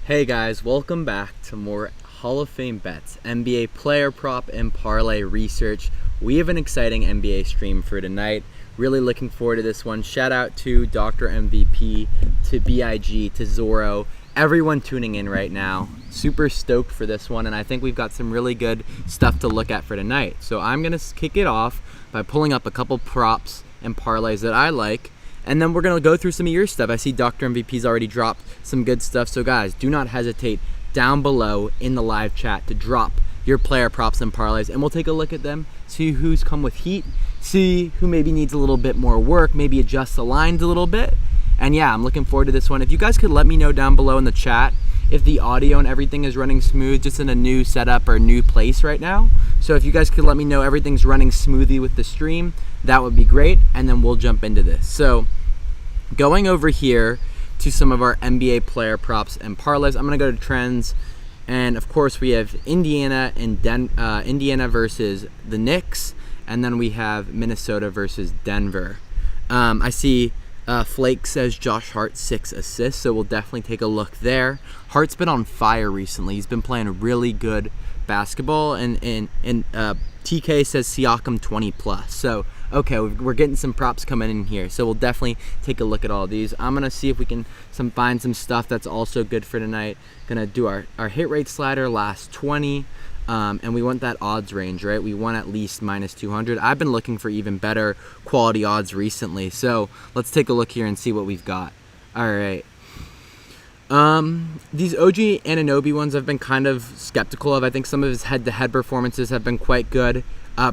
Hey guys, welcome back to more Hall of Fame bets, NBA player prop and parlay research. We have an exciting NBA stream for tonight. Really looking forward to this one. Shout out to Dr. MVP, to BIG, to Zorro, everyone tuning in right now. Super stoked for this one, and I think we've got some really good stuff to look at for tonight. So I'm going to kick it off by pulling up a couple props and parlays that I like. And then we're going to go through some of your stuff. I see Dr. MVP's already dropped some good stuff. So guys, do not hesitate down below in the live chat to drop your player props and parlays. And we'll take a look at them, see who's come with heat, see who maybe needs a little bit more work, maybe adjust the lines a little bit. And yeah, I'm looking forward to this one. If you guys could let me know down below in the chat if the audio and everything is running smooth, just in a new setup or new place right now. So if you guys could let me know everything's running smoothly with the stream, that would be great, and then we'll jump into this. So going over here to some of our NBA player props and parlays, I'm going to go to trends, and of course we have Indiana and Indiana versus the Knicks, and then we have Minnesota versus Denver. I see Flake says Josh Hart 6 assists, so we'll definitely take a look there. Hart's been on fire recently. He's been playing really good basketball, and TK says Siakam 20 plus. So okay, we're getting some props coming in here, so we'll definitely take a look at all these. I'm gonna see if we can find some stuff that's also good for tonight. Gonna do our hit rate slider last 20, and we want that odds range, right? We want at least minus 200. I've been looking for even better quality odds recently, so let's take a look here and see what we've got. All right. These OG Anunoby ones I've been kind of skeptical of. I think some of his head-to-head performances have been quite good.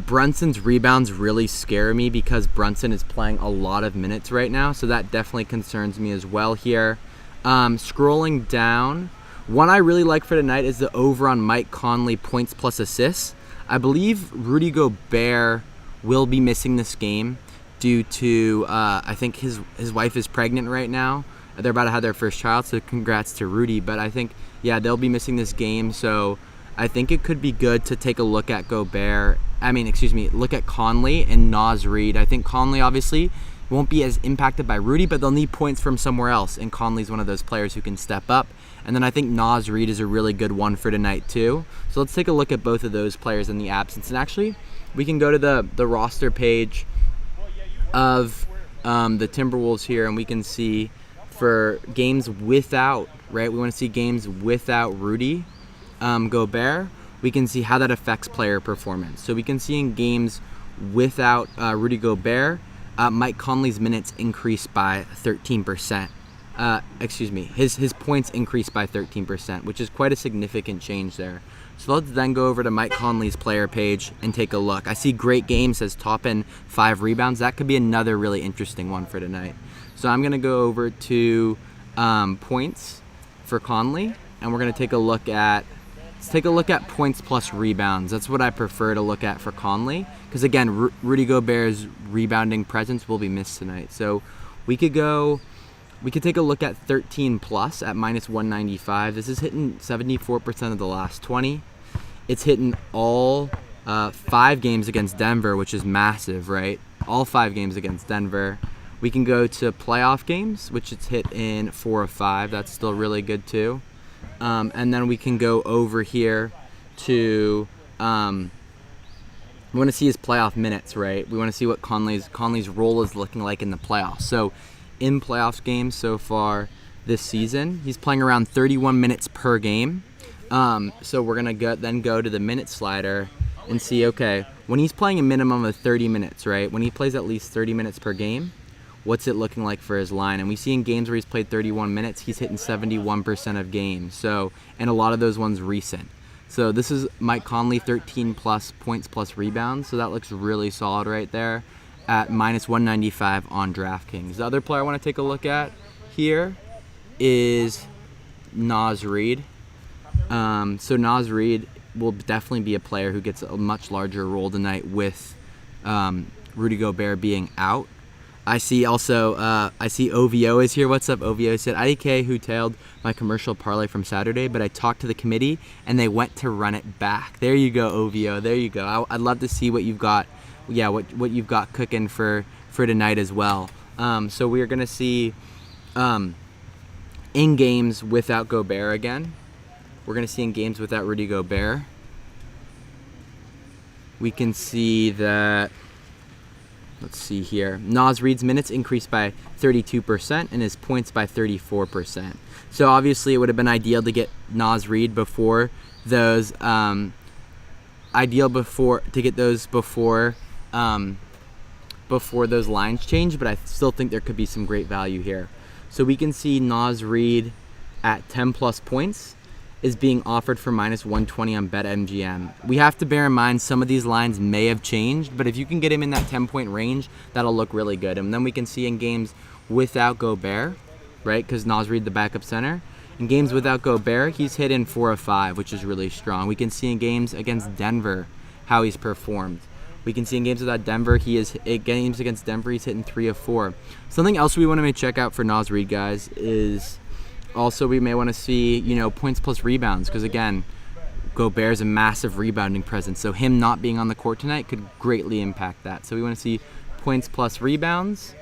Brunson's rebounds really scare me because Brunson is playing a lot of minutes right now, so that definitely concerns me as well here. Scrolling down, one I really like for tonight is the over on Mike Conley points plus assists. I believe Rudy Gobert will be missing this game due to, I think his wife is pregnant right now. They're about to have their first child, so congrats to Rudy. But I think, yeah, they'll be missing this game, so I think it could be good to take a look at look at Conley and Naz Reid. I think Conley obviously won't be as impacted by Rudy, but they'll need points from somewhere else, and Conley's one of those players who can step up. And then I think Naz Reid is a really good one for tonight too. So let's take a look at both of those players in the absence. And actually, we can go to the roster page of the Timberwolves here, and we can see for games without, right? We want to see games without Rudy Gobert. We can see how that affects player performance. So we can see in games without Rudy Gobert, Mike Conley's minutes increased by 13%. His points increased by 13%, which is quite a significant change there. So let's then go over to Mike Conley's player page and take a look. I see great game says top end 5 rebounds. That could be another really interesting one for tonight. So I'm going to go over to points for Conley, and we're going to take a look at points plus rebounds. That's what I prefer to look at for Conley, because again, Rudy Gobert's rebounding presence will be missed tonight. So we could take a look at 13 plus at minus 195. This is hitting 74% of the last 20. It's hitting all 5 games against Denver, which is massive, right? All 5 games against Denver. We can go to playoff games, which it's hit in 4 of 5. That's still really good too. And then we can go over here to we want to see his playoff minutes, right? We want to see what Conley's role is looking like in the playoffs. So in playoffs games so far this season, he's playing around 31 minutes per game. So we're gonna go to the minute slider and see, okay, when he's playing a minimum of 30 minutes, right? When he plays at least 30 minutes per game, what's it looking like for his line? And we see in games where he's played 31 minutes, he's hitting 71% of games. So, and a lot of those ones recent. So this is Mike Conley, 13 plus points plus rebounds. So that looks really solid right there at minus 195 on DraftKings. The other player I want to take a look at here is Naz Reid. So Naz Reid will definitely be a player who gets a much larger role tonight with Rudy Gobert being out. I see OVO is here. What's up, OVO? Said IDK who tailed my commercial parlay from Saturday, but I talked to the committee and they went to run it back. There you go, OVO. There you go. I'd love to see what you've got. Yeah, what you've got cooking for tonight as well. So we are gonna see in games without Gobert again. We're going to see in games without Rudy Gobert. We can see that, let's see here, Naz Reid's minutes increased by 32% and his points by 34%. So obviously it would have been ideal to get Naz Reid before those, before those lines change, but I still think there could be some great value here. So we can see Naz Reid at 10 plus points is being offered for minus 120 on BetMGM. We have to bear in mind some of these lines may have changed, but if you can get him in that 10-point range, that'll look really good. And then we can see in games without Gobert, right, because Naz Reid, the backup center, in games without Gobert, he's hitting 4 of 5, which is really strong. We can see in games against Denver how he's performed. We can see in games without Denver, games against Denver, he's hitting 3 of 4. Something else we want to check out for Naz Reid, guys, is also we may want to see, points plus rebounds, because again, Gobert's a massive rebounding presence, so him not being on the court tonight could greatly impact that. So we want to see points plus rebounds.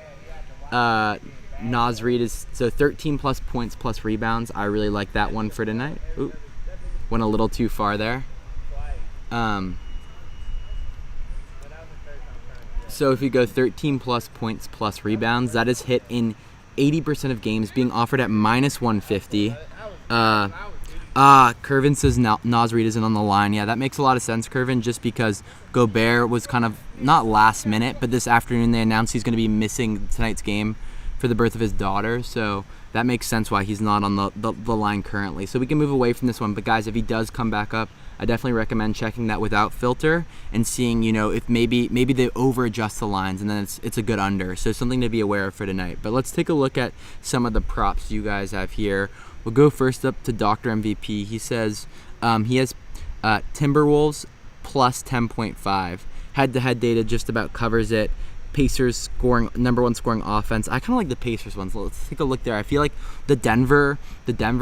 Naz Reid is 13 plus points plus rebounds. I really like that one for tonight. Ooh, went a little too far there. So if you go 13 plus points plus rebounds, that is hit in 80% of games, being offered at minus 150. Curvin says Naz Reid isn't on the line. Yeah, that makes a lot of sense, Curvin, just because Gobert was kind of, not last minute, but this afternoon they announced he's going to be missing tonight's game for the birth of his daughter. So that makes sense why he's not on the line currently. So we can move away from this one. But guys, if he does come back up, I definitely recommend checking that without filter and seeing, if maybe they over adjust the lines and then it's a good under. So something to be aware of for tonight. But let's take a look at some of the props you guys have here. We'll go first up to Dr. MVP. He says he has Timberwolves plus 10.5. Head-to-head data just about covers it. Pacers number one scoring offense. I kind of like the Pacers ones. Let's take a look there. I feel like the Denver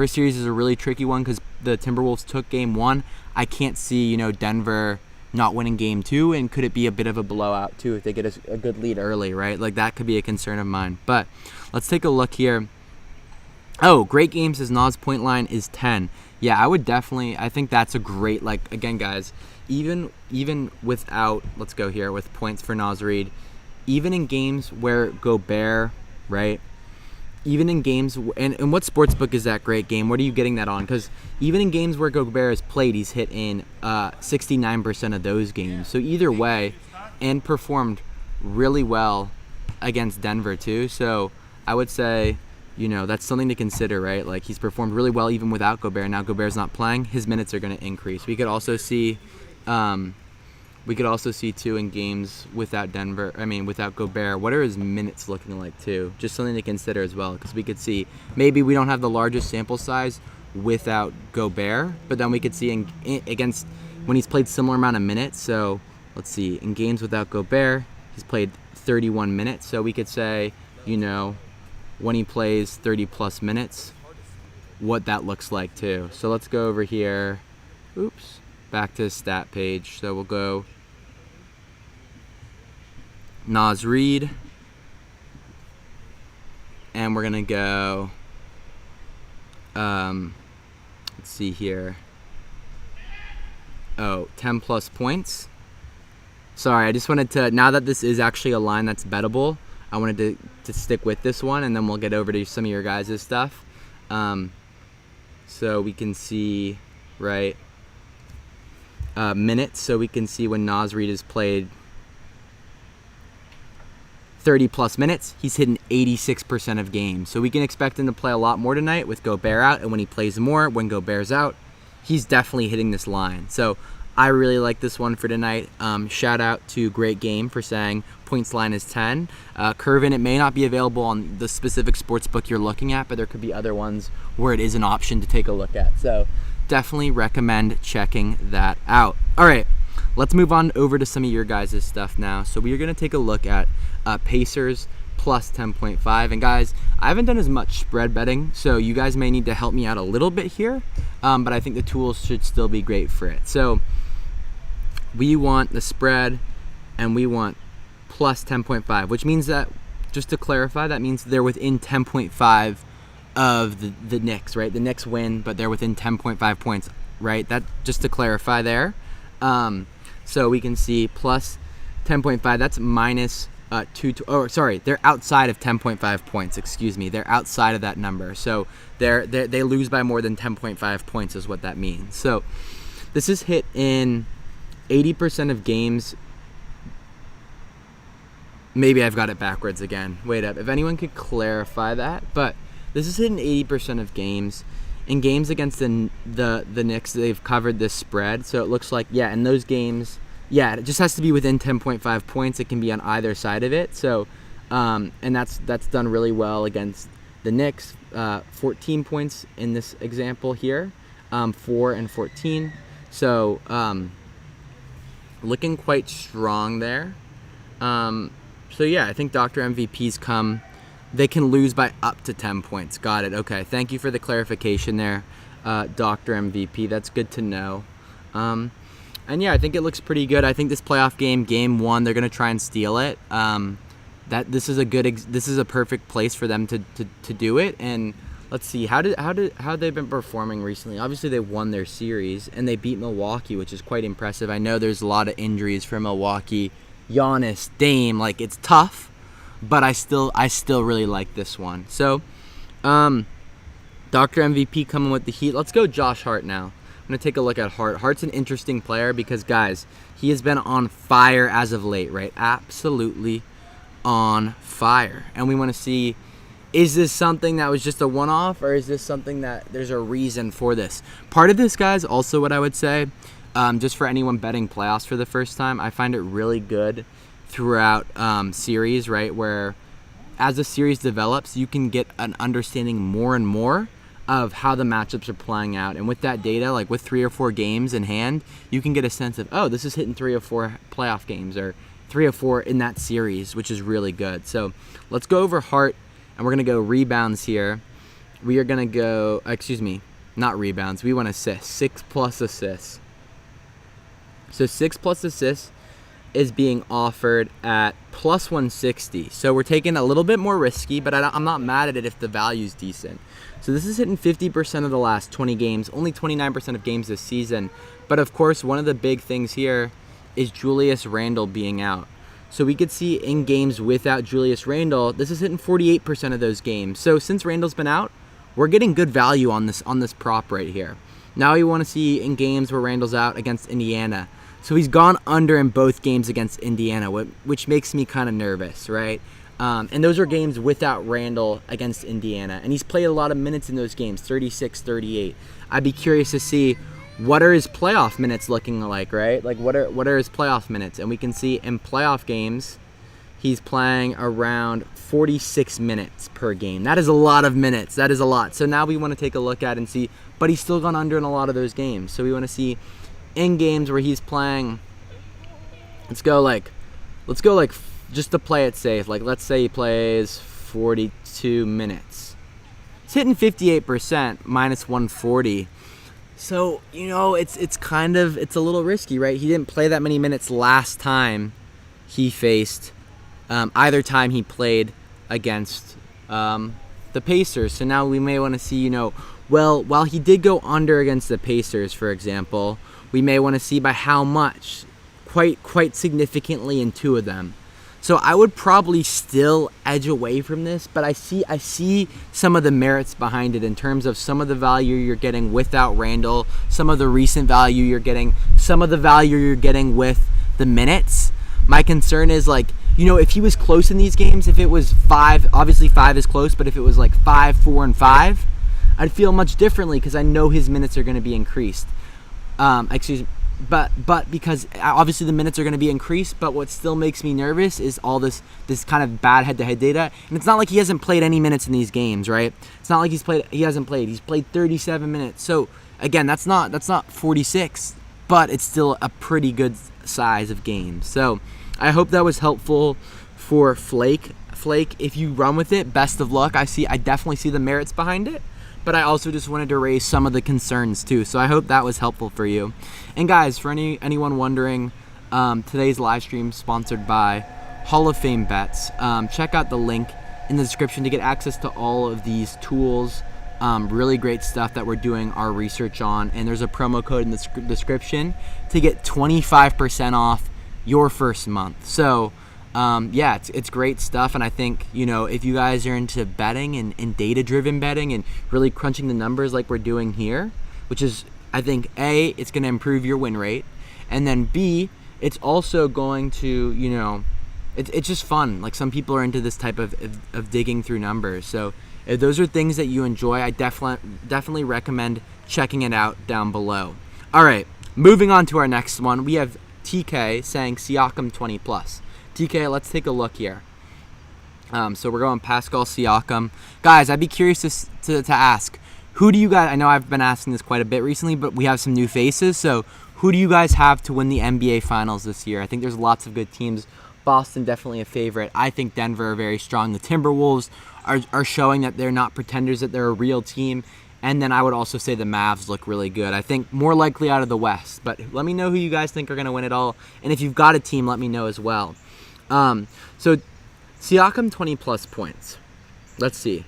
series is a really tricky one because the Timberwolves took game 1. I can't see, Denver not winning game 2, and could it be a bit of a blowout too if they get a good lead early, right? Like that could be a concern of mine. But let's take a look here. Oh, great game says Naz point line is 10. Yeah, I think that's a great, again, guys, even without, let's go here with points for Naz Reid, even in games where Gobert, right? Even in games, and what sportsbook is that great game? What are you getting that on? Because even in games where Gobert has played, he's hit in 69% of those games. So either way, and performed really well against Denver too. So I would say, that's something to consider, right? Like he's performed really well even without Gobert. Now Gobert's not playing, his minutes are going to increase. We could also see too in games without without Gobert, what are his minutes looking like too? Just something to consider as well, because we could see maybe we don't have the largest sample size without Gobert, but then we could see against when he's played similar amount of minutes. So let's see, in games without Gobert, he's played 31 minutes. So we could say, when he plays 30 plus minutes, what that looks like too. So let's go over here. Oops. Back to the stat page. So we'll go Naz Reid, and we're gonna go let's see here. 10 plus points. Sorry, I just wanted to, now that this is actually a line that's bettable, I wanted to stick with this one, and then we'll get over to some of your guys' stuff. So we can see, right, minutes, so we can see when Naz Reid has played 30 plus minutes, he's hitting 86% of games. So we can expect him to play a lot more tonight with Gobert out, and when he plays more, when Gobert's out, he's definitely hitting this line. So I really like this one for tonight. Shout out to Great Game for saying points line is 10. Curvin, it may not be available on the specific sports book you're looking at, but there could be other ones where it is an option to take a look at. So definitely recommend checking that out. All right, let's move on over to some of your guys' stuff now. So we are going to take a look at Pacers plus 10.5. And guys, I haven't done as much spread betting, so you guys may need to help me out a little bit here, but I think the tools should still be great for it. So we want the spread, and we want plus 10.5, which means that, just to clarify, that means they're within 10.5 of the Knicks, right? The Knicks win, but they're within 10.5 points, right? That just to clarify there. So we can see plus 10.5. That's minus they're outside of 10.5 points. Excuse me, they're outside of that number. So they lose by more than 10.5 points is what that means. So this is hit in 80% of games. Maybe I've got it backwards again. Wait up. If anyone could clarify that. But this is hit in 80% of games. In games against the Knicks, they've covered this spread. So it looks like, in those games, it just has to be within 10.5 points. It can be on either side of it. So, and that's done really well against the Knicks. 14 points in this example here. 4 and 14. So, looking quite strong there. I think Dr. MVP's they can lose by up to 10 points. Got it. Okay. Thank you for the clarification there, Dr. MVP. That's good to know. I think it looks pretty good. I think this playoff game 1, they're going to try and steal it. This is a perfect place for them to do it. And let's see, how they've been performing recently. Obviously, they won their series and they beat Milwaukee, which is quite impressive. I know there's a lot of injuries for Milwaukee. Giannis, Dame, it's tough, but I still really like this one. So, Dr. MVP coming with the heat. Let's go Josh Hart now. I'm going to take a look at Hart. Hart's an interesting player because, guys, he has been on fire as of late, right? Absolutely on fire. And we want to see, is this something that was just a one-off, or is this something that there's a reason for this? Part of this, guys, also what I would say, just for anyone betting playoffs for the first time, I find it really good throughout series, right, where as the series develops, you can get an understanding more and more of how the matchups are playing out. And with that data, with 3 or 4 games in hand, you can get a sense of, this is hitting 3 or 4 playoff games, or 3 or 4 in that series, which is really good. So let's go over Hart, and we're going to go rebounds here. We are going to go, not rebounds. We want assists, 6+ assists. So 6+ assists is being offered at plus 160. So we're taking a little bit more risky, but I'm not mad at it if the value's decent. So this is hitting 50% of the last 20 games, only 29% of games this season. But of course, one of the big things here is Julius Randle being out. So we could see in games without Julius Randle, this is hitting 48% of those games. So since Randle's been out, we're getting good value on this prop right here. Now we want to see in games where Randle's out against Indiana. So he's gone under in both games against Indiana, which makes me kind of nervous, right? And those are games without Randle against Indiana. And he's played a lot of minutes in those games, 36, 38. I'd be curious to see what are his playoff minutes looking like, right? What are his playoff minutes? And we can see in playoff games, he's playing around 46 minutes per game. That is a lot of minutes. That is a lot. So now we want to take a look at and see, but he's still gone under in a lot of those games. So we want to see in games where he's playing, let's go just to play it safe. Let's say he plays 42 minutes. He's hitting 58%, minus 140. So, it's a little risky, right? He didn't play that many minutes last time he faced, either time he played against the Pacers. So now we may want to see, while he did go under against the Pacers, for example, we may want to see by how much, quite significantly in 2 of them. So I would probably still edge away from this, but I see some of the merits behind it in terms of some of the value you're getting without Randle, some of the recent value you're getting, some of the value you're getting with the minutes. My concern is if he was close in these games, if it was 5, obviously 5 is close, but if it was 5, 4, and 5, I'd feel much differently because I know his minutes are going to be increased. But because obviously the minutes are going to be increased, but what still makes me nervous is all this kind of bad head-to-head data. And it's not like he hasn't played any minutes in these games, right? It's not like he hasn't played. He's played 37 minutes. So again, that's not 46, but it's still a pretty good size of games. So I hope that was helpful for Flake. If you run with it, best of luck. I definitely see the merits behind it. But I also just wanted to raise some of the concerns too. So I hope that was helpful for you. And guys, for anyone wondering, today's live stream is sponsored by Hall of Fame Bets. Check out the link in the description to get access to all of these tools. Really great stuff that we're doing our research on. And there's a promo code in the description to get 25% off your first month. So, yeah, it's great stuff. And I think, if you guys are into betting and data-driven betting and really crunching the numbers like we're doing here, which is, I think, A, it's going to improve your win rate. And then B, it's also going to, it's just fun. Like, some people are into this type of digging through numbers. So if those are things that you enjoy, I definitely recommend checking it out down below. All right, moving on to our next one. We have TK saying Siakam 20+. TK, let's take a look here. So we're going Pascal Siakam. Guys, I'd be curious to ask, who do you guys, I know I've been asking this quite a bit recently, but we have some new faces. So who do you guys have to win the NBA Finals this year? I think there's lots of good teams. Boston definitely a favorite. I think Denver are very strong. The Timberwolves are showing that they're not pretenders, that they're a real team. And then I would also say the Mavs look really good. I think more likely out of the West. But let me know who you guys think are going to win it all. And if you've got a team, let me know as well. So Siakam 20+ points. Let's see.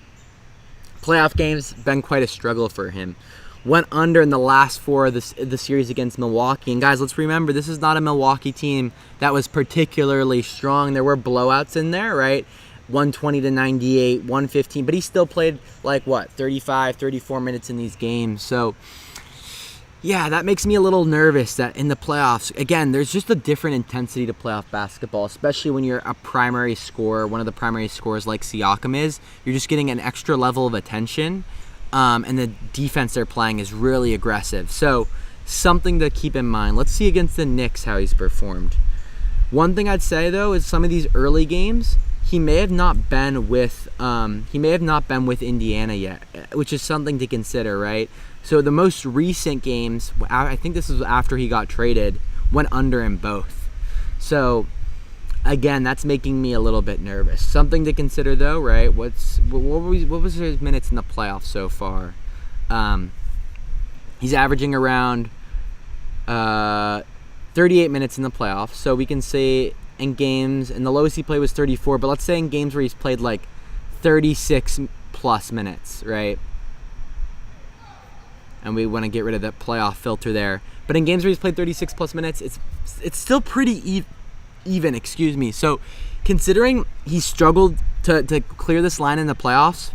Playoff games, been quite a struggle for him. Went under in the last 4 of the series against Milwaukee. And guys, let's remember, this is not a Milwaukee team that was particularly strong. There were blowouts in there, right? 120-98, 115. But he still played, 35, 34 minutes in these games. So, yeah, that makes me a little nervous that in the playoffs, again, there's just a different intensity to playoff basketball, especially when you're a primary scorer, one of the primary scorers like Siakam is. You're just getting an extra level of attention. And the defense they're playing is really aggressive. So, something to keep in mind. Let's see against the Knicks how he's performed. One thing I'd say, though, is some of these early games, he may have not been with Indiana yet, which is something to consider, right? So the most recent games, I think this was after he got traded, went under in both. So, again, that's making me a little bit nervous. Something to consider, though, right? What was his minutes in the playoffs so far? He's averaging around 38 minutes in the playoffs. So we can say in games, and the lowest he played was 34. But let's say in games where he's played 36+ minutes, right? And we want to get rid of that playoff filter there. But in games where he's played 36+ minutes, it's still pretty even. So considering he struggled to clear this line in the playoffs,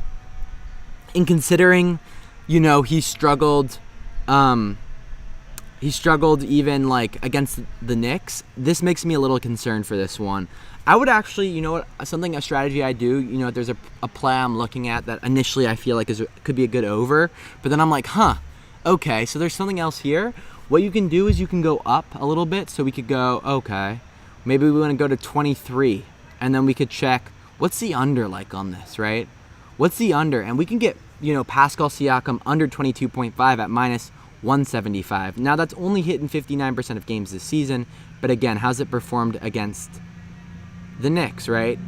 and considering, he struggled even against the Knicks, this makes me a little concerned for this one. I would actually, a strategy I do, there's a play I'm looking at that initially I feel like could be a good over, but then I'm like, okay, so there's something else here. What you can do is you can go up a little bit, so we could go, okay, maybe we want to go to 23, and then we could check, what's the under on this, right? What's the under? And we can get, Pascal Siakam under 22.5 at -175. Now, that's only hit in 59% of games this season, but again, how's it performed against the Knicks, right?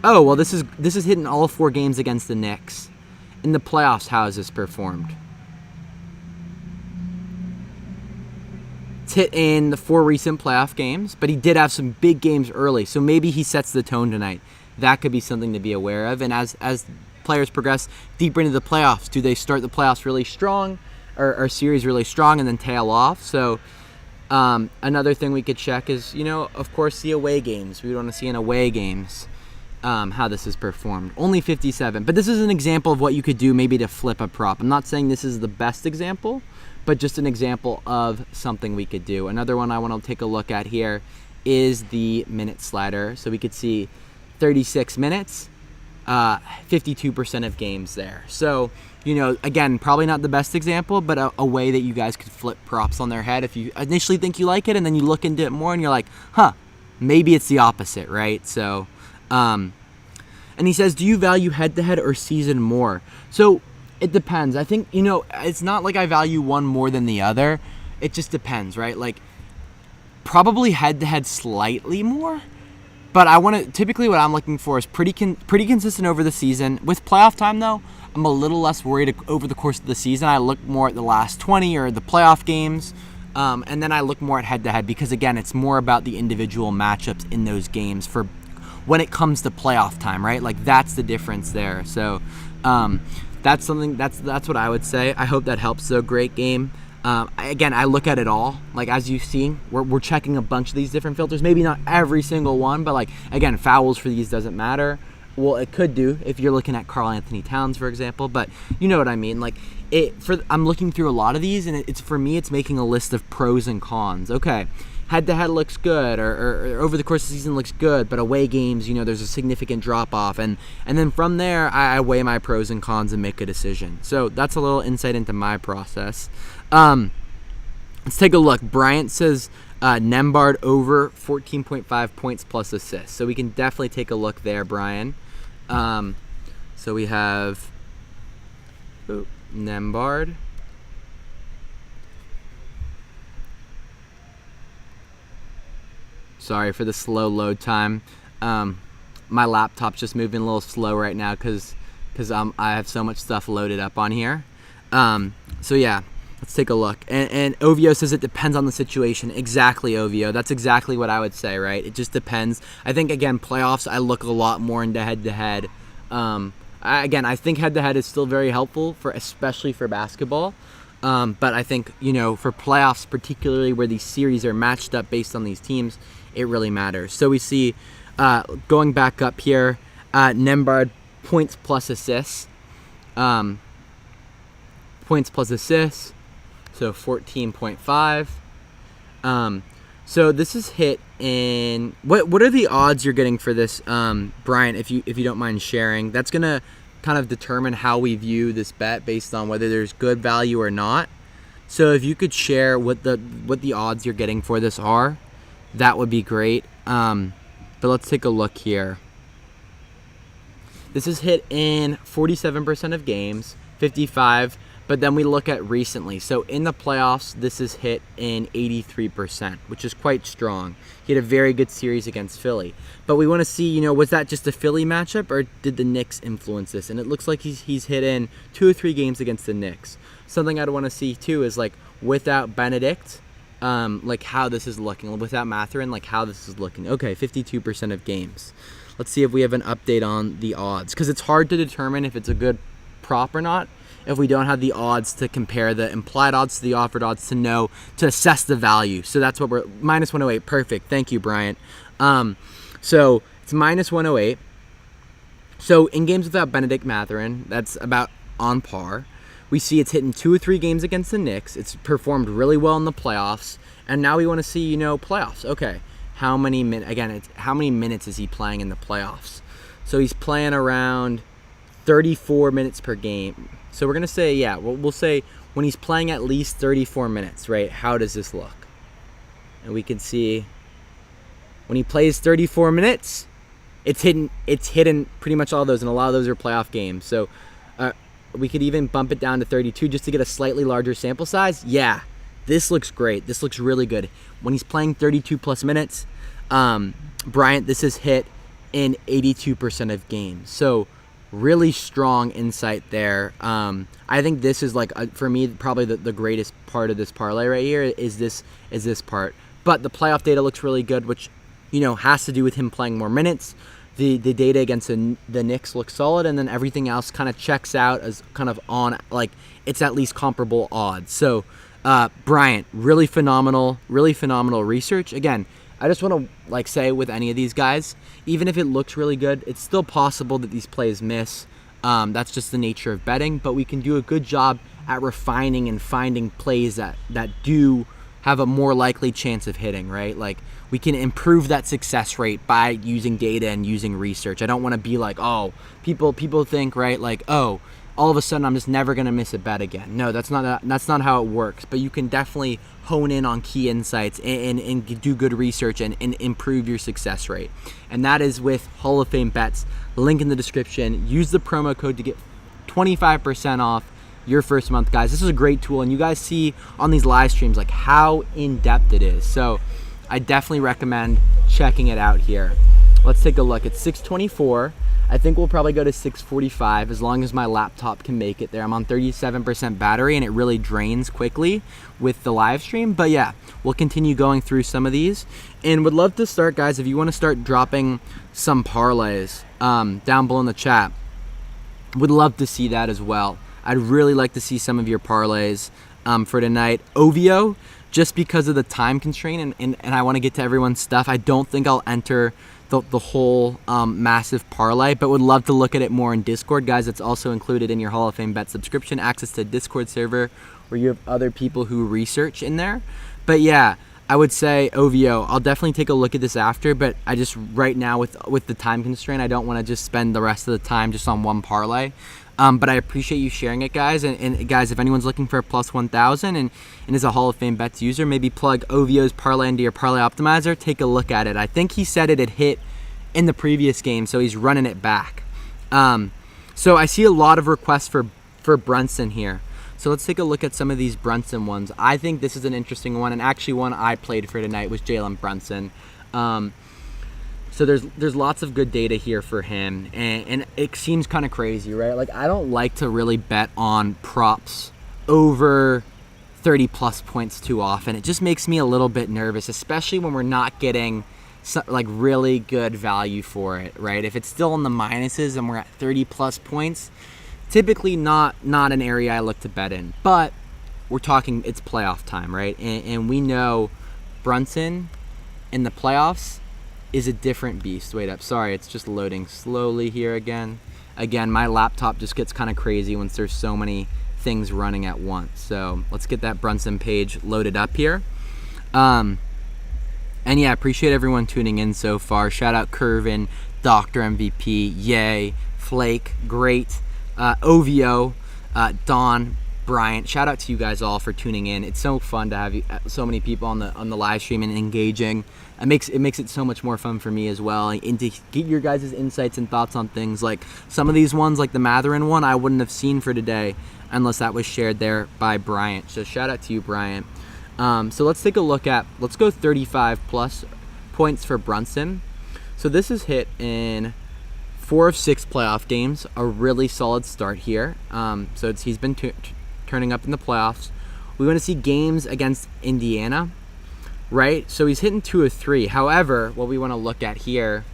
Oh, well, this is hit in all 4 games against the Knicks. In the playoffs, how has this performed? It's hit in the 4 recent playoff games, but he did have some big games early, so maybe he sets the tone tonight. That could be something to be aware of. And as players progress deeper into the playoffs, do they start the playoffs really strong, or series really strong, and then tail off? So another thing we could check is, of course, the away games. We want to see in away games how this is performed. Only 57, but this is an example of what you could do maybe to flip a prop. I'm not saying this is the best example, but just an example of something we could do. Another one I want to take a look at here is the minute slider. So we could see 36 minutes, 52% of games there. So, again, probably not the best example, but a way that you guys could flip props on their head if you initially think you like it, and then you look into it more and you're like, maybe it's the opposite, right? So, and he says, do you value head-to-head or season more? So it depends. I think, it's not like I value one more than the other. It just depends, right? Probably head-to-head slightly more. But typically what I'm looking for is pretty consistent over the season. With playoff time, though, I'm a little less worried over the course of the season. I look more at the last 20 or the playoff games, and then I look more at head-to-head because, again, it's more about the individual matchups in those games for when it comes to playoff time, right? Like that's the difference there. So that's what I would say. I hope that helps. So great game. Again, I look at it all. Like as you've seen, we're checking a bunch of these different filters. Maybe not every single one, but like again, fouls for these doesn't matter. Well, it could do if you're looking at Karl Anthony Towns, for example. But you know what I mean. Like I'm looking through a lot of these, and it's for me, it's making a list of pros and cons. Okay, head-to-head looks good, or over the course of the season looks good, but away games, there's a significant drop-off. And then from there, I weigh my pros and cons and make a decision. So that's a little insight into my process. Let's take a look. Bryant says Nembhard over 14.5 points plus assists. So we can definitely take a look there, Brian. So we have Nembhard. Sorry for the slow load time. My laptop's just moving a little slow right now because I have so much stuff loaded up on here. So yeah, let's take a look. And Ovio says it depends on the situation. Exactly, Ovio. That's exactly what I would say, right? It just depends. I think, again, playoffs, I look a lot more into head-to-head. I think head-to-head is still very helpful, especially for basketball. But I think, for playoffs, particularly where these series are matched up based on these teams, it really matters. So we see, going back up here, Nembhard points plus assists. Points plus assists, so 14.5. So this is hit in what are the odds you're getting for this, Brian? If you don't mind sharing, that's gonna kind of determine how we view this bet based on whether there's good value or not. So if you could share what the odds you're getting for this are, that would be great. But let's take a look here. This is hit in 47% of games, 55. But then we look at recently. So in the playoffs, this is hit in 83%, which is quite strong. He had a very good series against Philly. But we want to see, was that just a Philly matchup, or did the Knicks influence this? And it looks like he's hit in 2 or 3 games against the Knicks. Something I'd want to see, too, is like without Benedict, like how this is looking. Without Mathurin, like how this is looking. Okay, 52% of games. Let's see if we have an update on the odds. Because it's hard to determine if it's a good prop or not if we don't have the odds to compare the implied odds to the offered odds to assess the value. So that's what we're minus 108. Perfect. Thank you, Bryant. So it's minus 108. So in games without Benedict Mathurin, that's about on par. We see it's hitting 2 or 3 games against the Knicks. It's performed really well in the playoffs. And now we want to see, playoffs. Okay. How many minutes is he playing in the playoffs? So he's playing around 34 minutes per game. So we're going to say, we'll say when he's playing at least 34 minutes, right? How does this look? And we can see when he plays 34 minutes, it's hidden pretty much all those, and a lot of those are playoff games. So we could even bump it down to 32 just to get a slightly larger sample size. Yeah, this looks great. This looks really good. When he's playing 32 plus minutes, Bryant, this is hit in 82% of games. So really strong insight there. I think this is for me probably the greatest part of this parlay right here is this part. But the playoff data looks really good, which has to do with him playing more minutes. The data against the Knicks looks solid, and then everything else kind of checks out as kind of on it's at least comparable odds. So Bryant, really phenomenal research. Again, I just want to say with any of these guys, even if it looks really good, it's still possible that these plays miss. That's just the nature of betting, but we can do a good job at refining and finding plays that do have a more likely chance of hitting, right? Like we can improve that success rate by using data and using research. I don't want to be like, oh, people think, right? Like, oh, all of a sudden I'm just never going to miss a bet again. No, that's not how it works. But you can definitely hone in on key insights and do good research and improve your success rate. And that is with Hall of Fame Bets. Link in the description. Use the promo code to get 25% off your first month, guys. This is a great tool, and you guys see on these live streams how in-depth it is. So I definitely recommend checking it out here. Let's take a look. It's 624. I think we'll probably go to 645 as long as my laptop can make it there. I'm on 37% battery and it really drains quickly with the live stream. But yeah, we'll continue going through some of these and would love to start, guys, if you want to start dropping some parlays down below in the chat. Would love to see that as well. I'd really like to see some of your parlays for tonight. OVO, just because of the time constraint and I want to get to everyone's stuff, I don't think I'll enter the whole massive parlay, but would love to look at it more in Discord. Guys, it's also included in your Hall of Fame Bet subscription, access to Discord server where you have other people who research in there. But yeah, I would say OVO. I'll definitely take a look at this after, but I just right now with the time constraint, I don't want to just spend the rest of the time just on one parlay. But I appreciate you sharing it, guys. And guys, if anyone's looking for a plus 1,000 and is a Hall of Fame Bets user, maybe plug OVO's parlay into your parlay optimizer. Take a look at it. I think he said it had hit in the previous game, so he's running it back. So I see a lot of requests for Brunson here. So let's take a look at some of these Brunson ones. I think this is an interesting one, and actually one I played for tonight was Jalen Brunson. So there's lots of good data here for him, and it seems kind of crazy, right? Like, I don't like to really bet on props over 30 plus points too often. It just makes me a little bit nervous, especially when we're not getting like really good value for it, right? If it's still in the minuses and we're at 30 plus points, typically not an area I look to bet in. But we're talking, it's playoff time, right? And we know Brunson in the playoffs is a different beast. Wait up, sorry, it's just loading slowly here again. Again, my laptop just gets kind of crazy once there's so many things running at once. So let's get that Brunson page loaded up here. And yeah, I appreciate everyone tuning in so far. Shout out Curvin, Dr. MVP, Yay, Flake, great, OVO, Don, Bryant. Shout out to you guys all for tuning in. It's so fun to have so many people on the live stream and engaging. It makes it so much more fun for me as well, and to get your guys' insights and thoughts on things. Like some of these ones, like the Matherin one, I wouldn't have seen for today unless that was shared there by Bryant. So shout out to you, Bryant. So let's take a look at, let's go 35 plus points for Brunson. So this is hit in 4 of 6 playoff games, a really solid start here. So he's been turning up in the playoffs. We want to see games against Indiana, right? So he's hitting 2 of 3. However, what we want to look at here,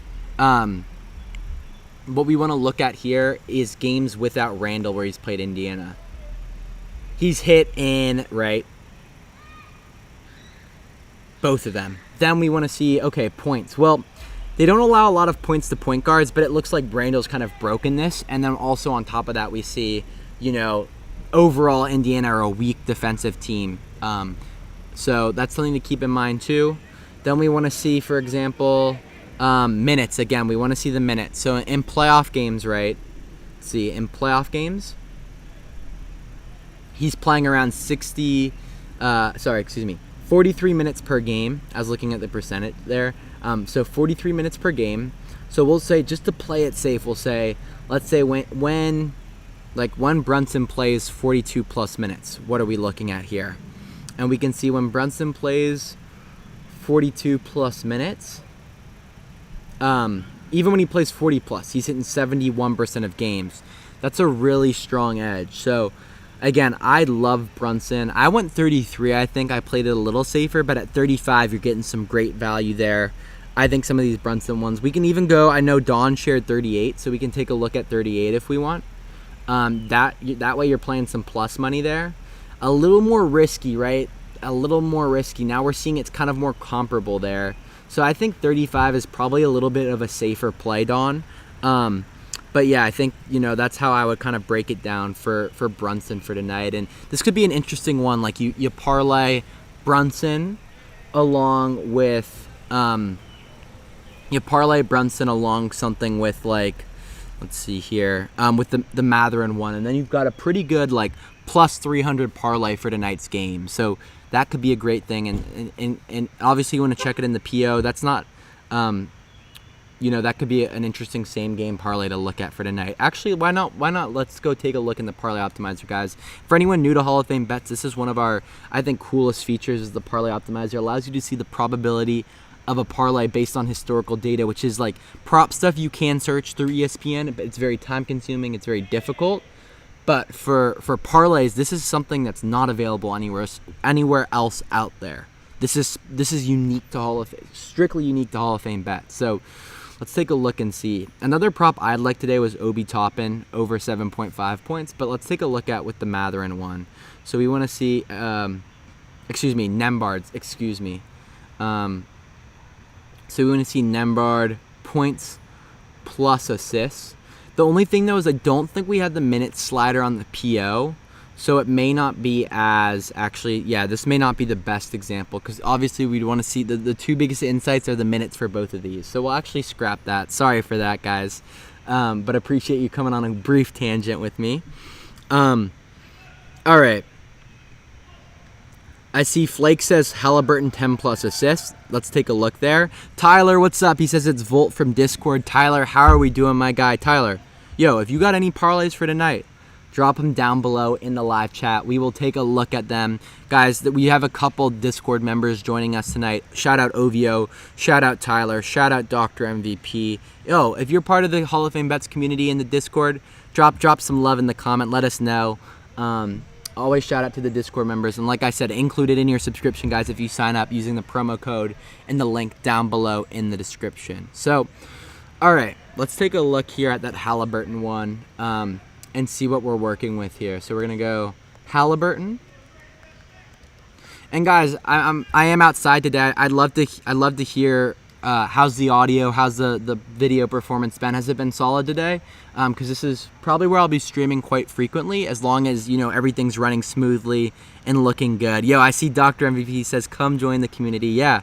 is games without Randall where he's played Indiana. He's hit in, right, both of them. Then we want to see, okay, points. Well, they don't allow a lot of points to point guards, but it looks like Randall's kind of broken this. And then also on top of that, we see, overall Indiana are a weak defensive team. So that's something to keep in mind too. Then we want to see, for example, minutes. Again, we want to see the minutes. So in playoff games, right? Let's see, in playoff games, he's playing around 43 minutes per game. I was looking at the percentage there. So 43 minutes per game. So we'll say, just to play it safe, we'll say, let's say when Brunson plays 42 plus minutes, what are we looking at here? And we can see when Brunson plays 42 plus minutes, even when he plays 40 plus, he's hitting 71% of games. That's a really strong edge. So again, I love Brunson. I went 33. I think I played it a little safer, but at 35, you're getting some great value there. I think some of these Brunson ones, we can even go, I know Dawn shared 38, so we can take a look at 38 if we want. That way you're playing some plus money there. A little more risky, right? A little more risky. Now we're seeing it's kind of more comparable there. So I think 35 is probably a little bit of a safer play, Dawn. But yeah, I think, that's how I would kind of break it down for Brunson for tonight. And this could be an interesting one. Like you parlay Brunson along with, something with like, let's see here, with the Matherin one. And then you've got a pretty good like plus 300 parlay for tonight's game. So that could be a great thing. And obviously you want to check it in the PO. That's not, that could be an interesting same game parlay to look at for tonight. Actually, why not? Let's go take a look in the parlay optimizer, guys. For anyone new to Hall of Fame Bets, this is one of our, I think, coolest features is the parlay optimizer. It allows you to see the probability of a parlay based on historical data, which is like prop stuff you can search through ESPN, but it's very time consuming, it's very difficult. But for parlays, this is something that's not available anywhere else out there. This is unique to Hall of Fame, strictly unique to Hall of Fame bets. So let's take a look and see. Another prop I'd like today was Obi Toppin over 7.5 points, but let's take a look at with the Matherin one. So we want to see, Nembards, so we want to see Nembard points plus assists. The only thing though is I don't think we had the minute slider on the PO. So it may not be this may not be the best example because obviously we'd want to see the two biggest insights are the minutes for both of these. So we'll actually scrap that. Sorry for that, guys. But appreciate you coming on a brief tangent with me. All right. I see Flake says Halliburton 10 plus assists. Let's take a look there. Tyler, what's up? He says it's Volt from Discord. Tyler, how are we doing, my guy? Tyler, yo, if you got any parlays for tonight, drop them down below in the live chat. We will take a look at them. Guys, we have a couple Discord members joining us tonight. Shout out Ovio. Shout out Tyler. Shout out Dr. MVP. Yo, if you're part of the Hall of Fame Bets community in the Discord, drop some love in the comment. Let us know. Always shout out to the Discord members. And like I said, include it in your subscription, guys, if you sign up using the promo code and the link down below in the description. So, all right, let's take a look here at that Halliburton one. And see what we're working with here. So we're gonna go Halliburton. And guys, I am outside today. I'd love to hear how's the audio, how's the video performance been? Has it been solid today? Because this is probably where I'll be streaming quite frequently, as long as everything's running smoothly and looking good. Yo, I see Dr. MVP says come join the community. Yeah.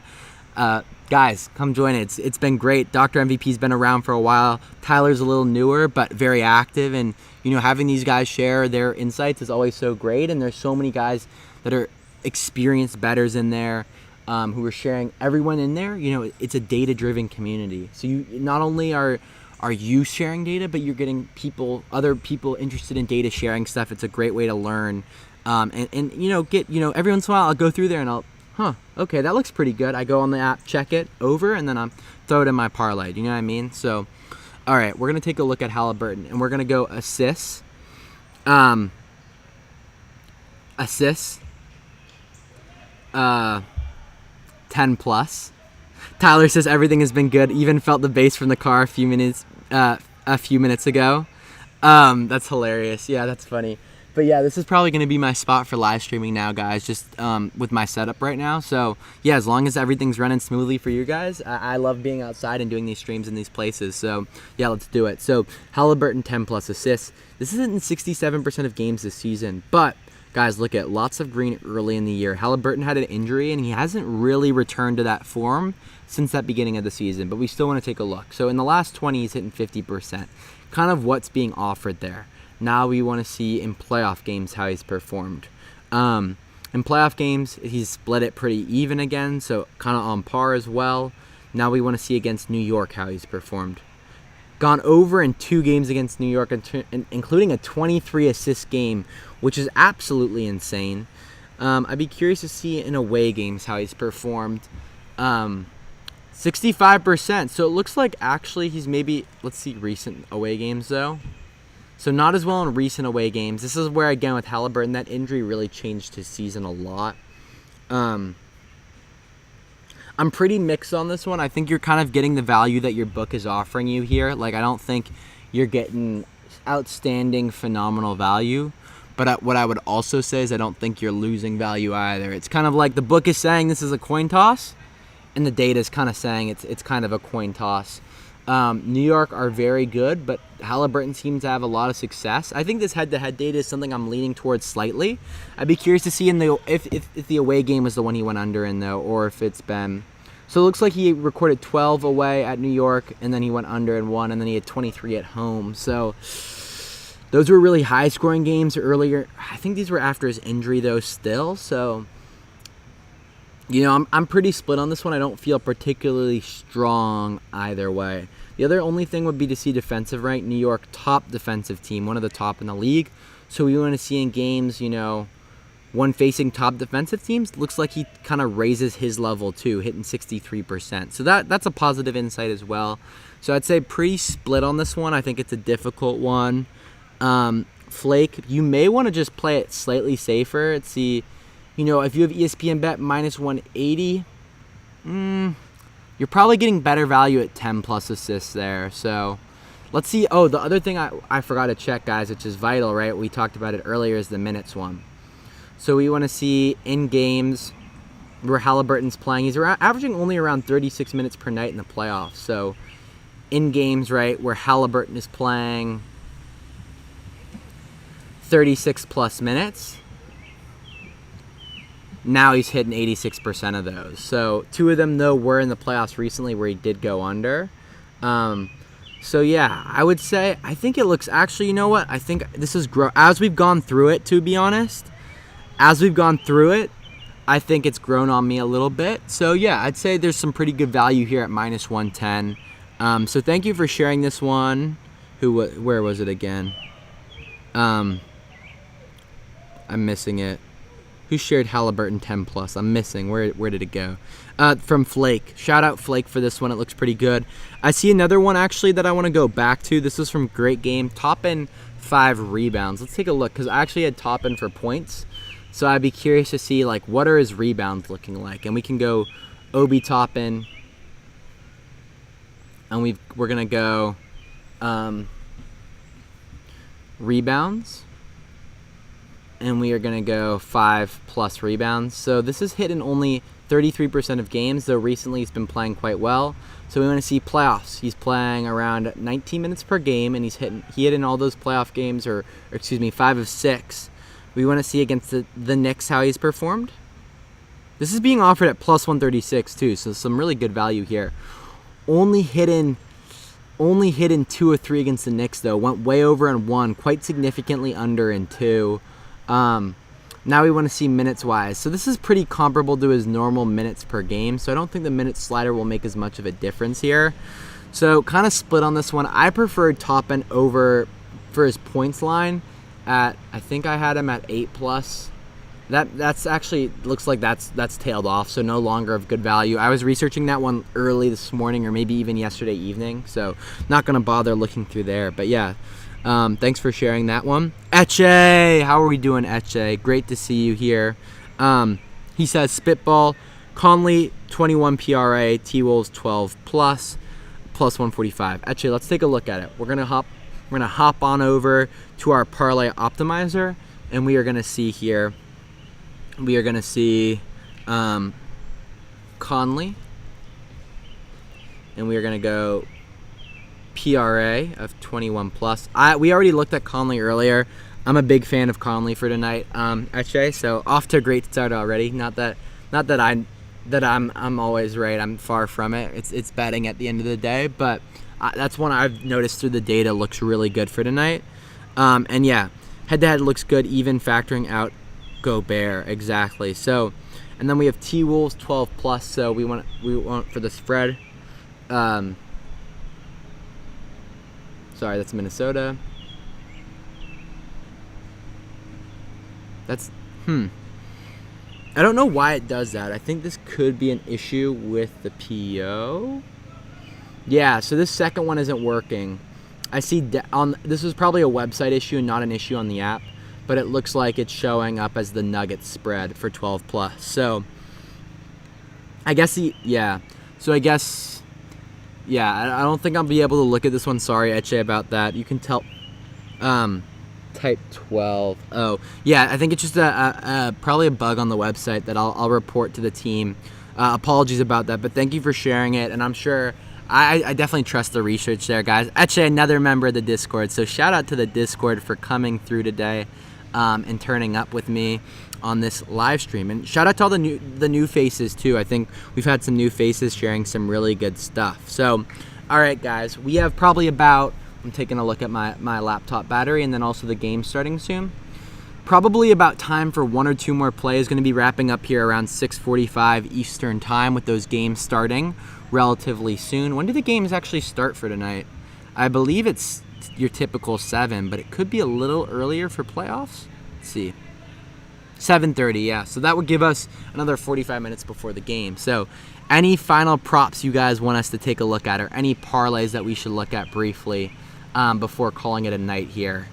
Guys, come join it. It's been great. Dr. MVP's been around for a while. Tyler's a little newer, but very active. And, having these guys share their insights is always so great. And there's so many guys that are experienced bettors in there who are sharing. Everyone in there, it's a data-driven community. So you not only are you sharing data, but you're getting other people interested in data sharing stuff. It's a great way to learn. Get, every once in a while I'll go through there and okay, that looks pretty good. I go on the app, check it over, and then I throw it in my parlay. Do you know what I mean? So, all right, we're going to take a look at Halliburton, and we're going to go assists. 10 plus. Tyler says everything has been good. Even felt the bass from the car a few minutes ago. That's hilarious. Yeah, that's funny. But yeah, this is probably going to be my spot for live streaming now, guys, just with my setup right now. So yeah, as long as everything's running smoothly for you guys, I love being outside and doing these streams in these places. So yeah, let's do it. So Halliburton 10 plus assists. This isn't in 67% of games this season, but guys, look at lots of green early in the year. Halliburton had an injury, and he hasn't really returned to that form since that beginning of the season, but we still want to take a look. So in the last 20, he's hitting 50%. Kind of what's being offered there. Now we want to see in playoff games how he's performed. In playoff games, he's split it pretty even again, so kind of on par as well. Now we want to see against New York how he's performed. Gone over in 2 games against New York, including a 23 assist game, which is absolutely insane. I'd be curious to see in away games how he's performed. 65%. So it looks like actually he's maybe, let's see recent away games though. So not as well in recent away games. This is where, again, with Halliburton, that injury really changed his season a lot. I'm pretty mixed on this one. I think you're kind of getting the value that your book is offering you here. Like, I don't think you're getting outstanding, phenomenal value. But what I would also say is I don't think you're losing value either. It's kind of like the book is saying this is a coin toss, and the data is kind of saying it's kind of a coin toss. New York are very good, but Halliburton seems to have a lot of success. I think this head-to-head data is something I'm leaning towards slightly. I'd be curious to see if the away game was the one he went under in, though, or if it's been. So it looks like he recorded 12 away at New York, and then he went under in 1, and then he had 23 at home. So those were really high-scoring games earlier. I think these were after his injury, though, still. So, I'm pretty split on this one. I don't feel particularly strong either way. The other only thing would be to see defensive rank. New York, top defensive team, one of the top in the league. So we want to see in games, when facing top defensive teams, looks like he kind of raises his level too, hitting 63%. So that's a positive insight as well. So I'd say pretty split on this one. I think it's a difficult one. Flake, you may want to just play it slightly safer. Let's see, if you have ESPN bet minus 180, you're probably getting better value at 10 plus assists there. So let's see. Oh, the other thing I forgot to check, guys, which is vital, right? We talked about it earlier, is the minutes one. So we want to see in games where Halliburton's playing. He's averaging only around 36 minutes per night in the playoffs. So in games, right, where Halliburton is playing 36 plus minutes, now he's hitting 86% of those. So 2 of them, though, were in the playoffs recently where he did go under. So yeah, I would say, I think it looks, actually, you know what? I think this is, as we've gone through it, to be honest, I think it's grown on me a little bit. So yeah, I'd say there's some pretty good value here at minus 110. So thank you for sharing this one. Where was it again? I'm missing it. Who shared Halliburton 10 plus? I'm missing. Where did it go? From Flake. Shout out Flake for this one. It looks pretty good. I see another one actually that I want to go back to. This is from Great Game. Toppin 5 rebounds. Let's take a look, because I actually had Toppin for points. So I'd be curious to see, like, what are his rebounds looking like? And we can go Obi Toppin. And we're going to go rebounds. And we are going to go 5 plus rebounds. So this is hit in only 33% of games, though recently he's been playing quite well. So we want to see playoffs. He's playing around 19 minutes per game, and he hit in all those playoff games, or 5 of 6. We want to see against the Knicks how he's performed. This is being offered at plus 136 too, so some really good value here. Only hit in 2 or 3 against the Knicks, though. Went way over in 1, quite significantly under in 2. Now we want to see minutes-wise. So this is pretty comparable to his normal minutes per game, so I don't think the minute slider will make as much of a difference here. So kind of split on this one. I preferred Toppin over for his points line at, I think I had him at 8 plus. That's actually looks like that's tailed off, so no longer of good value. I was researching that one early this morning, or maybe even yesterday evening, so not going to bother looking through there. But yeah, thanks for sharing that one. Etche, how are we doing, Etche? Great to see you here. He says Spitball, Conley 21 PRA, T-Wolves 12 plus 145. Etche, let's take a look at it. We're gonna hop on over to our parlay optimizer, and we are gonna see here. We are going to see Conley, and we are going to go PRA of 21 plus. We already looked at Conley earlier. I'm a big fan of Conley for tonight, Etche, so off to a great start already. Not that I'm always right. I'm far from it. It's betting at the end of the day, but that's one I've noticed through the data looks really good for tonight. And yeah, head-to-head looks good, even factoring out Gobert, exactly. So, and then we have T-Wolves 12 plus, so we want for the spread. Sorry, that's Minnesota. That's I don't know why it does that. I think this could be an issue with the PO. Yeah, so this second one isn't working. I see this is probably a website issue and not an issue on the app, but it looks like it's showing up as the Nuggets spread for 12 plus. So I guess I don't think I'll be able to look at this one. Sorry, Etche, about that. You can tell type 12. Oh, yeah, I think it's just probably a bug on the website that I'll report to the team. Apologies about that, but thank you for sharing it, and I'm sure I definitely trust the research there, guys. Etche, another member of the Discord, so shout out to the Discord for coming through today. And turning up with me on this live stream, and shout out to all the new faces too. I think we've had some new faces sharing some really good stuff. So, all right, guys, we have probably about, I'm taking a look at my laptop battery, and then also the game starting soon. Probably about time for 1 or 2 more plays. Going to be wrapping up here around 6:45 Eastern time with those games starting relatively soon. When do the games actually start for tonight? I believe it's your typical 7, but it could be a little earlier for playoffs. Let's see. 7:30, yeah. So that would give us another 45 minutes before the game. So any final props you guys want us to take a look at, or any parlays that we should look at briefly before calling it a night here?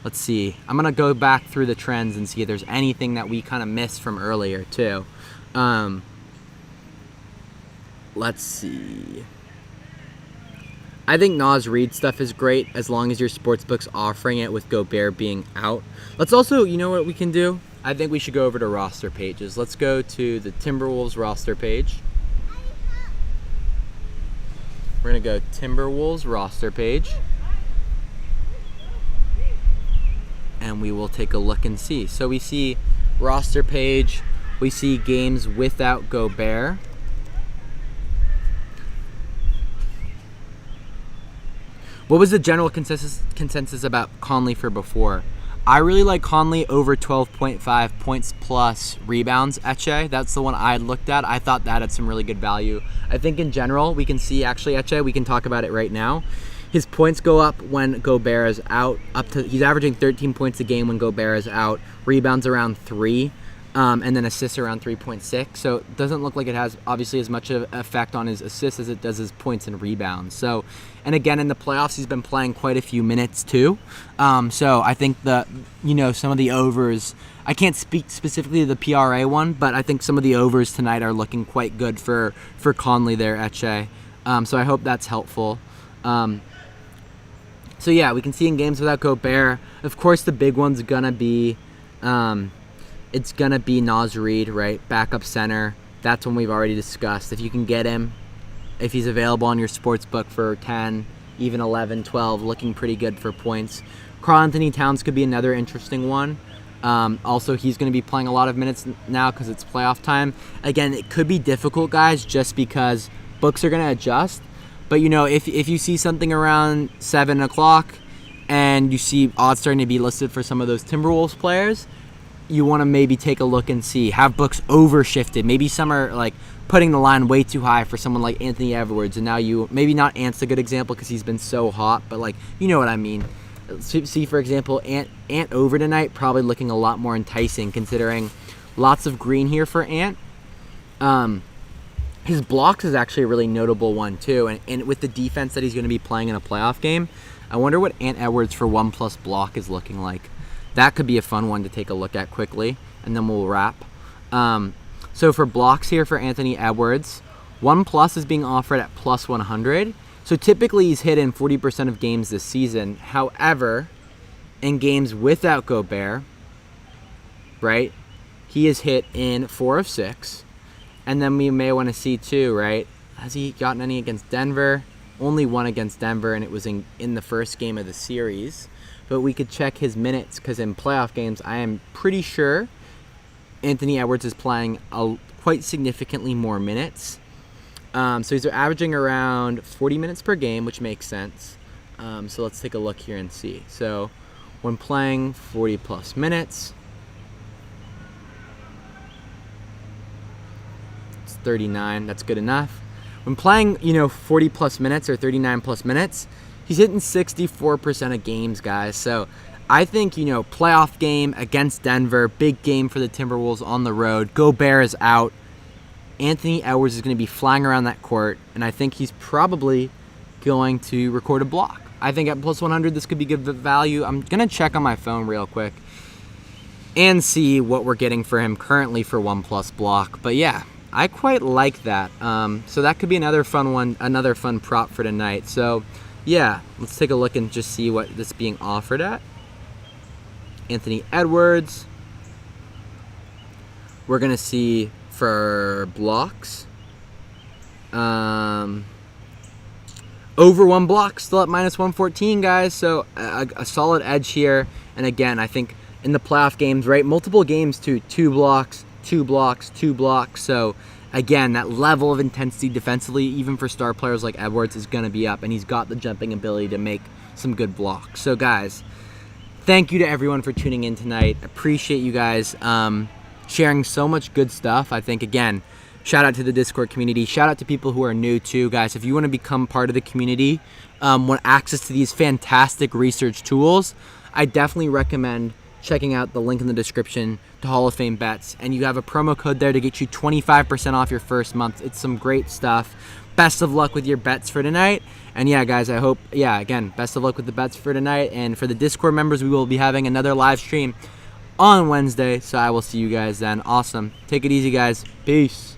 Let's see. I'm going to go back through the trends and see if there's anything that we kind of missed from earlier, too. Let's see. I think Nas Reed stuff is great as long as your sportsbook's offering it with Gobert being out. Let's also, you know what we can do? I think we should go over to roster pages. Let's go to the Timberwolves roster page. We're going to go Timberwolves roster page. And we will take a look and see. So we see roster page. We see games without Gobert. What was the general consensus about Conley for before? I really like Conley over 12.5 points plus rebounds, Etche. That's the one I looked at. I thought that had some really good value. I think in general, we can see, actually, Etche, we can talk about it right now. His points go up when Gobert is out. He's averaging 13 points a game when Gobert is out. Rebounds around 3. And then assists around 3.6. So it doesn't look like it has obviously as much of an effect on his assists as it does his points and rebounds. So, and again, in the playoffs, he's been playing quite a few minutes too. So I think some of the overs, I can't speak specifically to the PRA one, but I think some of the overs tonight are looking quite good for Conley there, Etche. So I hope that's helpful. So yeah, we can see in games without Gobert, of course the big one's gonna be, it's going to be Nas Reed, right? Backup center. That's one we've already discussed. If you can get him, if he's available on your sports book for 10, even 11, 12, looking pretty good for points. Karl-Anthony Towns could be another interesting one. Also, he's going to be playing a lot of minutes now because it's playoff time. Again, it could be difficult, guys, just because books are going to adjust. But, if you see something around 7 o'clock and you see odds starting to be listed for some of those Timberwolves players, you want to maybe take a look and see. Have books overshifted. Maybe some are like putting the line way too high for someone like Anthony Edwards, and now maybe not Ant's a good example because he's been so hot, but like, you know what I mean. See, for example, Ant over tonight, probably looking a lot more enticing considering lots of green here for Ant. His blocks is actually a really notable one too, and with the defense that he's going to be playing in a playoff game, I wonder what Ant Edwards for 1+ block is looking like. That could be a fun one to take a look at quickly, and then we'll wrap. So for blocks here for Anthony Edwards, 1+ is being offered at +100. So typically he's hit in 40% of games this season. However, in games without Gobert, right, he is hit in 4 of 6. And then we may want to see too, right, has he gotten any against Denver? Only one against Denver, and it was in the first game of the series. But we could check his minutes because in playoff games, I am pretty sure Anthony Edwards is playing quite significantly more minutes. So he's averaging around 40 minutes per game, which makes sense. So let's take a look here and see. So when playing 40+ minutes, it's 39. That's good enough. When playing, 40+ minutes or 39+ minutes, he's hitting 64% of games, guys. So I think, playoff game against Denver, big game for the Timberwolves on the road. Gobert is out. Anthony Edwards is going to be flying around that court, and I think he's probably going to record a block. I think at +100, this could be good value. I'm going to check on my phone real quick and see what we're getting for him currently for 1+ block. But yeah, I quite like that. So that could be another fun one, another fun prop for tonight. So yeah, let's take a look and just see what this is being offered at. Anthony Edwards. We're going to see for blocks. Over 1 block, still at -114, guys. So a solid edge here. And again, I think in the playoff games, right, multiple games to 2 blocks, 2 blocks, 2 blocks. So again, that level of intensity defensively, even for star players like Edwards, is going to be up, and he's got the jumping ability to make some good blocks. So, guys, thank you to everyone for tuning in tonight. Appreciate you guys sharing so much good stuff. I think, again, shout out to the Discord community. Shout out to people who are new, too, guys. If you want to become part of the community, want access to these fantastic research tools, I definitely recommend checking out the link in the description to Hall of Fame Bets, and you have a promo code there to get you 25% off your first month. It's some great stuff. Best of luck with your bets for tonight. And yeah, guys, I hope, again, best of luck with the bets for tonight. And for the Discord members, we will be having another live stream on Wednesday. So I will see you guys then. Awesome. Take it easy, guys. Peace.